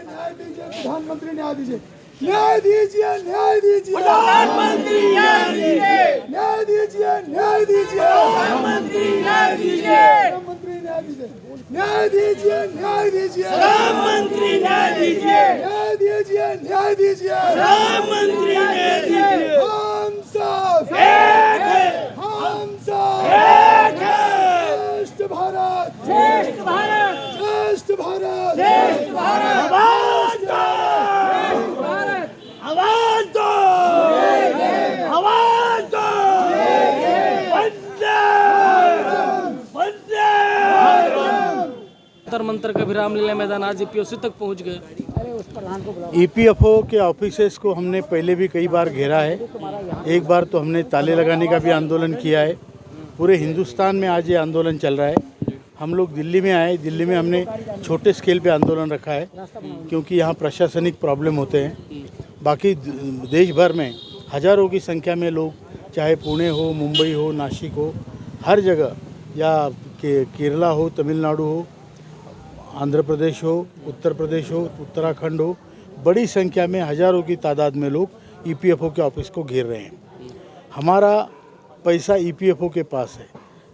न्याय दीजिए, प्रधानमंत्री न्याय दीजिए, न्याय दीजिए, न्याय दीजिए, प्रधानमंत्री न्याय दीजिए, न्याय दीजिए, न्याय दीजिए, प्रधानमंत्री न्याय दीजिए, प्रधानमंत्री न्याय दीजिए, न्याय दीजिए, न्याय दीजिए, प्रधानमंत्री न्याय दीजिए, न्याय दीजिए, न्याय दीजिए, प्रधानमंत्री न्याय दीजिए। हम सब एक है, हम सब एक है। श्रेष्ठ भारत, श्रेष्ठ भारत, श्रेष्ठ भारत, श्रेष्ठ भारत, आवाज दो, आवाज दो, आवाज दो, वंदे वंदे। जंतर मंतर का भी रामलीला मैदान आज ईपीओसी तक पहुंच गए। ईपीएफओ के ऑफिसेस को हमने पहले भी कई बार घेरा है। एक बार तो हमने ताले लगाने का भी आंदोलन किया है। पूरे हिंदुस्तान में आज ये आंदोलन चल रहा है। हम लोग दिल्ली में आए, दिल्ली में हमने छोटे स्केल पे आंदोलन रखा है क्योंकि यहाँ प्रशासनिक प्रॉब्लम होते हैं। बाकी देश भर में हज़ारों की संख्या में लोग, चाहे पुणे हो, मुंबई हो, नासिक हो, हर जगह, या केरला हो, तमिलनाडु हो, आंध्र प्रदेश हो, उत्तर प्रदेश हो, उत्तराखंड हो, बड़ी संख्या में हज़ारों की तादाद में लोग ईपीएफओ के ऑफिस को घेर रहे हैं। हमारा पैसा ईपीएफओ के पास है।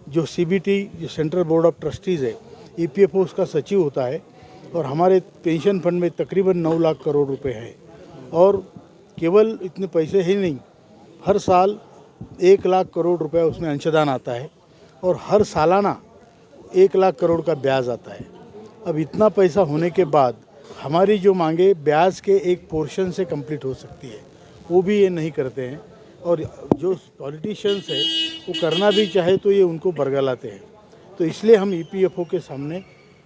जो सीबीटी, जो सेंट्रल बोर्ड ऑफ ट्रस्टीज़ है, ईपीएफओ उसका सचिव होता है और हमारे पेंशन फंड में तकरीबन 9 लाख करोड़ रुपए है। और केवल इतने पैसे ही नहीं, हर साल 1 लाख करोड़ रुपए उसमें अंशदान आता है और हर सालाना 1 लाख करोड़ का ब्याज आता है। अब इतना पैसा होने के बाद हमारी जो मांगे ब्याज के एक पोर्शन से कंप्लीट हो सकती है, वो भी ये नहीं करते हैं। और जो पॉलिटिशियंस है वो करना भी चाहे तो ये उनको बरगलाते हैं। तो इसलिए हम ईपीएफओ के सामने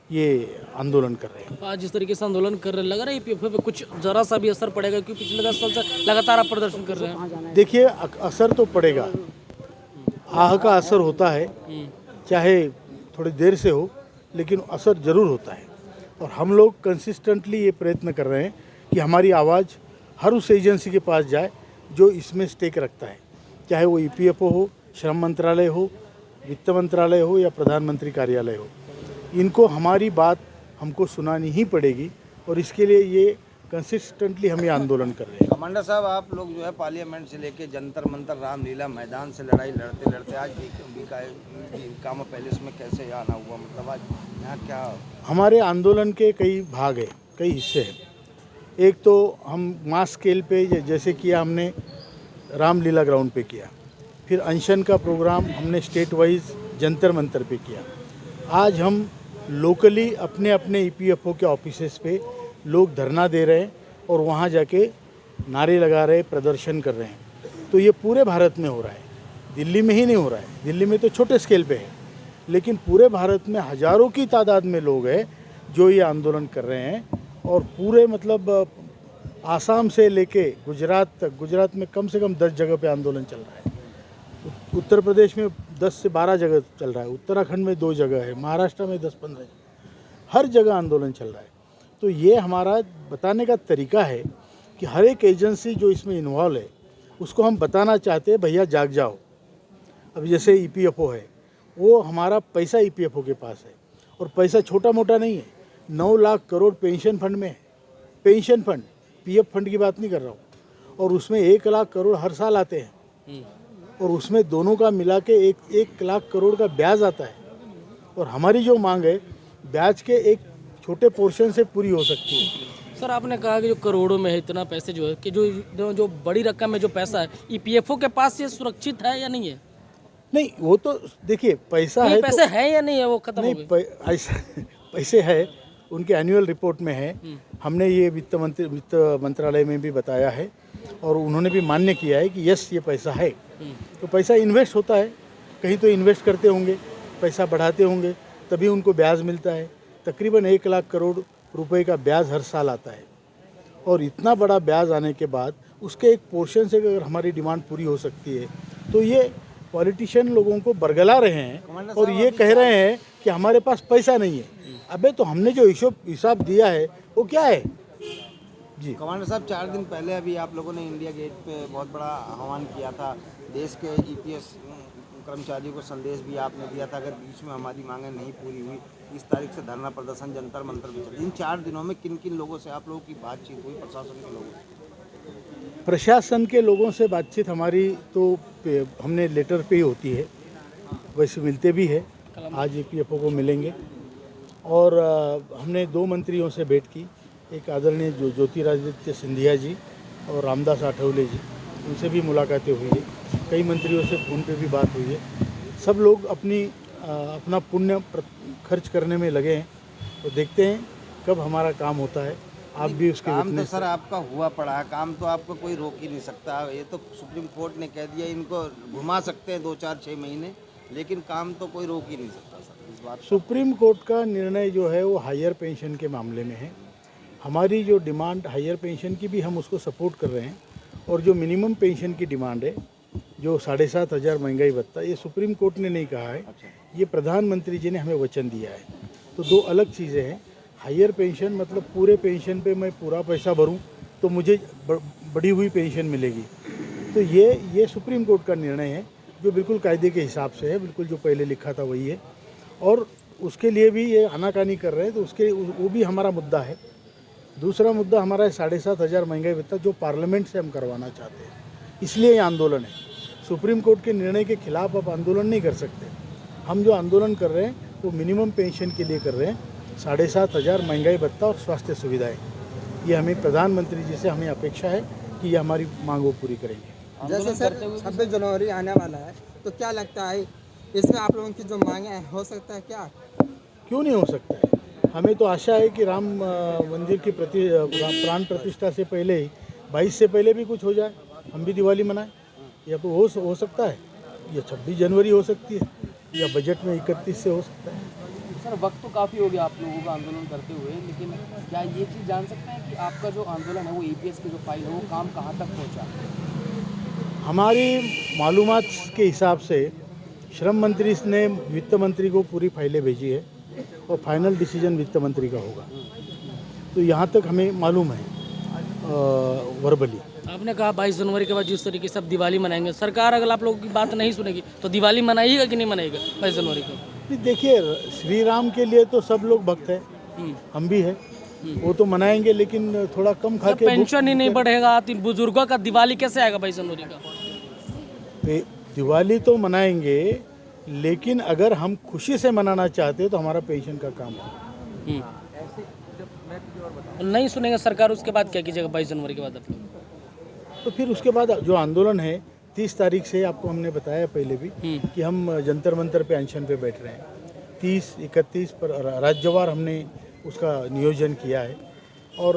ये आंदोलन कर रहे हैं। आज जिस तरीके से आंदोलन कर रहे, लग रहा है ईपीएफओ पे कुछ जरा सा भी असर पड़ेगा? क्योंकि पिछले 10 साल से लगातार आप प्रदर्शन कर रहे हैं। देखिए, असर तो पड़ेगा, आह का असर होता है, चाहे थोड़ी देर से हो, लेकिन असर ज़रूर होता है। और हम लोग कंसिस्टेंटली ये प्रयत्न कर रहे हैं कि हमारी आवाज़ हर उस एजेंसी के पास जाए जो इसमें स्टेक रखता है, चाहे वो ईपीएफओ हो, श्रम मंत्रालय हो, वित्त मंत्रालय हो या प्रधानमंत्री कार्यालय हो। इनको हमारी बात हमको सुनानी ही पड़ेगी और इसके लिए ये कंसिस्टेंटली हम ये आंदोलन कर रहे हैं। कमांडर साहब, आप लोग जो है पार्लियामेंट से लेके जंतर मंतर, रामलीला मैदान से लड़ाई लड़ते लड़ते आज बीकामा पैलेस में कैसे आना हुआ? मतलब आज यहाँ क्या? हमारे आंदोलन के कई भाग हैं, कई हिस्से हैं। एक तो हम मास स्केल पे जैसे किया, हमने रामलीला ग्राउंड पे किया। फिर अनशन का प्रोग्राम हमने स्टेट वाइज जंतर मंतर पे किया। आज हम लोकली अपने अपने ईपीएफओ के ऑफिसेस पे लोग धरना दे रहे हैं और वहाँ जाके नारे लगा रहे, प्रदर्शन कर रहे हैं। तो ये पूरे भारत में हो रहा है, दिल्ली में ही नहीं हो रहा है। दिल्ली में तो छोटे स्केल पे है, लेकिन पूरे भारत में हज़ारों की तादाद में लोग हैं जो ये आंदोलन कर रहे हैं। और पूरे मतलब आसाम से लेके गुजरात तक, गुजरात में कम से कम 10 जगह पे आंदोलन चल रहा है। उत्तर प्रदेश में 10 से 12 जगह चल रहा है, उत्तराखंड में 2 जगह है, महाराष्ट्र में 10-15 जगह, हर जगह आंदोलन चल रहा है। तो ये हमारा बताने का तरीका है कि हर एक एजेंसी जो इसमें इन्वॉल्व है उसको हम बताना चाहते हैं, भैया जाग जाओ। अब जैसे ईपीएफओ है, वो हमारा पैसा ईपीएफओ के पास है और पैसा छोटा मोटा नहीं है। 9 लाख करोड़ पेंशन फंड में है। पेंशन फंड, पीएफ फंड की बात नहीं कर रहा हूँ। और उसमें 1 लाख करोड़ हर साल आते हैं और उसमें दोनों का मिला के 1 लाख करोड़ का ब्याज आता है। और हमारी जो मांग है ब्याज के एक छोटे पोर्शन से पूरी हो सकती है। सर, आपने कहा कि जो करोड़ों में है इतना पैसे, जो है कि जो बड़ी रकम में जो पैसा है ईपीएफओ के पास, ये सुरक्षित है या नहीं है? नहीं, वो तो देखिए पैसा है, पैसे तो, है या नहीं है, वो खत्म हो गए। पैसे है, उनके एनुअल रिपोर्ट में है। हमने ये वित्त मंत्रालय में भी बताया है और उन्होंने भी मान्य किया है कि यस, ये पैसा है। तो पैसा इन्वेस्ट होता है, कहीं तो इन्वेस्ट करते होंगे, पैसा बढ़ाते होंगे, तभी उनको ब्याज मिलता है। तकरीबन 1 लाख करोड़ रुपए का ब्याज हर साल आता है। और इतना बड़ा ब्याज आने के बाद उसके एक पोर्शन से अगर हमारी डिमांड पूरी हो सकती है, तो ये पॉलिटिशियन लोगों को बरगला रहे हैं और ये कह रहे हैं कि हमारे पास पैसा नहीं है। अबे तो हमने जो हिसाब दिया है वो क्या है जी? कमांडर साहब, 4 दिन पहले अभी आप लोगों ने इंडिया गेट पे बहुत बड़ा आह्वान किया था। देश के ईपीएस कर्मचारियों को संदेश भी आपने दिया था, अगर बीच में हमारी मांगें नहीं पूरी हुई 30 तारीख से धरना प्रदर्शन जंतर मंतर भी चल, इन 4 दिनों में किन किन लोगों से आप लोगों की बातचीत हुई, प्रशासन के लोगों से? प्रशासन के लोगों से बातचीत हमारी तो हमने लेटर पे ही होती है, वैसे मिलते भी है। आज EPFO को मिलेंगे और हमने 2 मंत्रियों से भेंट की, एक आदरणीय ज्योतिरादित्य सिंधिया जी और रामदास आठवले जी, उनसे भी मुलाकातें हुई है। कई मंत्रियों से फ़ोन पे भी बात हुई है। सब लोग अपना पुण्य खर्च करने में लगे हैं, तो देखते हैं कब हमारा काम होता है। आप भी उसके काम तो विटनेस सर आपका हुआ पड़ा है, काम तो आपको कोई रोक ही नहीं सकता। ये तो सुप्रीम कोर्ट ने कह दिया, इनको घुमा सकते हैं 2, 4, 6 महीने, लेकिन काम तो कोई रोक ही नहीं सकता सर इस बात। सुप्रीम कोर्ट का निर्णय जो है वो हायर पेंशन के मामले में है। हमारी जो डिमांड हायर पेंशन की भी हम उसको सपोर्ट कर रहे हैं, और जो मिनिमम पेंशन की डिमांड है जो 7,500 महंगाई भत्ता, ये सुप्रीम कोर्ट ने नहीं कहा है, ये प्रधानमंत्री जी ने हमें वचन दिया है। तो 2 अलग चीज़ें हैं। हायर पेंशन मतलब पूरे पेंशन पे मैं पूरा पैसा भरूं तो मुझे बढ़ी हुई पेंशन मिलेगी, तो ये सुप्रीम कोर्ट का निर्णय है जो बिल्कुल कायदे के हिसाब से है, बिल्कुल जो पहले लिखा था वही है। और उसके लिए भी ये आनाकानी कर रहे हैं, तो उसके वो भी हमारा मुद्दा है। दूसरा मुद्दा हमारा है 7,500 महंगाई भत्ता, जो पार्लियामेंट से हम करवाना चाहते हैं, इसलिए ये आंदोलन है। सुप्रीम कोर्ट के निर्णय के खिलाफ आप आंदोलन नहीं कर सकते। हम जो आंदोलन कर रहे हैं वो मिनिमम पेंशन के लिए कर रहे हैं, 7,500 महंगाई भत्ता और स्वास्थ्य सुविधाएं। ये हमें प्रधानमंत्री जी से हमें अपेक्षा है कि ये हमारी मांगों पूरी करेंगे। जैसे सर 26 जनवरी आने वाला है, तो क्या लगता है इसमें आप लोगों की जो मांगे हैं हो सकता है क्या? क्यों नहीं हो सकता है? हमें तो आशा है कि राम मंदिर की प्राण प्रतिष्ठा से पहले ही 22 से पहले भी कुछ हो जाए, हम भी दिवाली मनाएं। या तो हो सकता है, या 26 जनवरी हो सकती है, या बजट में 31 से हो सकता है। सर वक्त तो काफ़ी हो गया आप लोगों का आंदोलन करते हुए, लेकिन क्या ये चीज़ जान सकते हैं कि आपका जो आंदोलन है वो EPS की जो फाइल है वो काम कहाँ तक पहुँचा? हमारी मालूमात के हिसाब से श्रम मंत्री ने वित्त मंत्री को पूरी फाइलें भेजी है और फाइनल डिसीजन वित्त मंत्री का होगा। तो यहाँ तक हमें मालूम है वर्बली। आपने कहा 22 जनवरी के बाद जिस तरीके से आप दिवाली मनाएंगे, सरकार अगर आप लोगों की बात नहीं सुनेगी तो दिवाली मनाइएगा कि नहीं मनाएगा 22 जनवरी को? देखिए, श्री राम के लिए तो सब लोग भक्त हैं, हम भी हैं, वो तो मनाएंगे, लेकिन थोड़ा कम खा के पेंशन ही नहीं बढ़ेगा तो बुजुर्गों का दिवाली कैसे आएगा 22 जनवरी का? दिवाली तो मनाएंगे, लेकिन अगर हम खुशी से मनाना चाहते हैं तो हमारा पेंशन का काम है। नहीं सुनेंगे सरकार, उसके बाद क्या कीजिएगा 22 जनवरी के बाद आप लोग? तो फिर उसके बाद जो आंदोलन है 30 तारीख से, आपको हमने बताया पहले भी कि हम जंतर मंतर पे अनशन पे बैठ रहे हैं। 30, 31 पर राज्यवार हमने उसका नियोजन किया है, और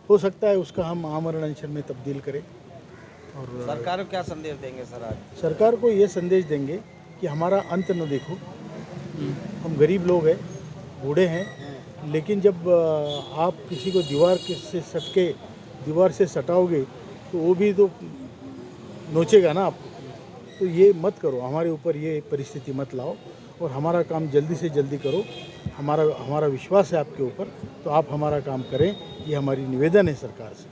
हो सकता है उसका हम आमरण अनशन में तब्दील करें। और सरकार को क्या संदेश देंगे सर आज? सरकार को ये संदेश देंगे कि हमारा अंत न देखो, हम गरीब लोग हैं, बूढ़े हैं, लेकिन जब आप किसी को दीवार से सटाओगे तो वो भी तो नोचेगा ना आपको। तो ये मत करो, हमारे ऊपर ये परिस्थिति मत लाओ, और हमारा काम जल्दी से जल्दी करो। हमारा विश्वास है आपके ऊपर, तो आप हमारा काम करें, ये हमारी निवेदन है सरकार से।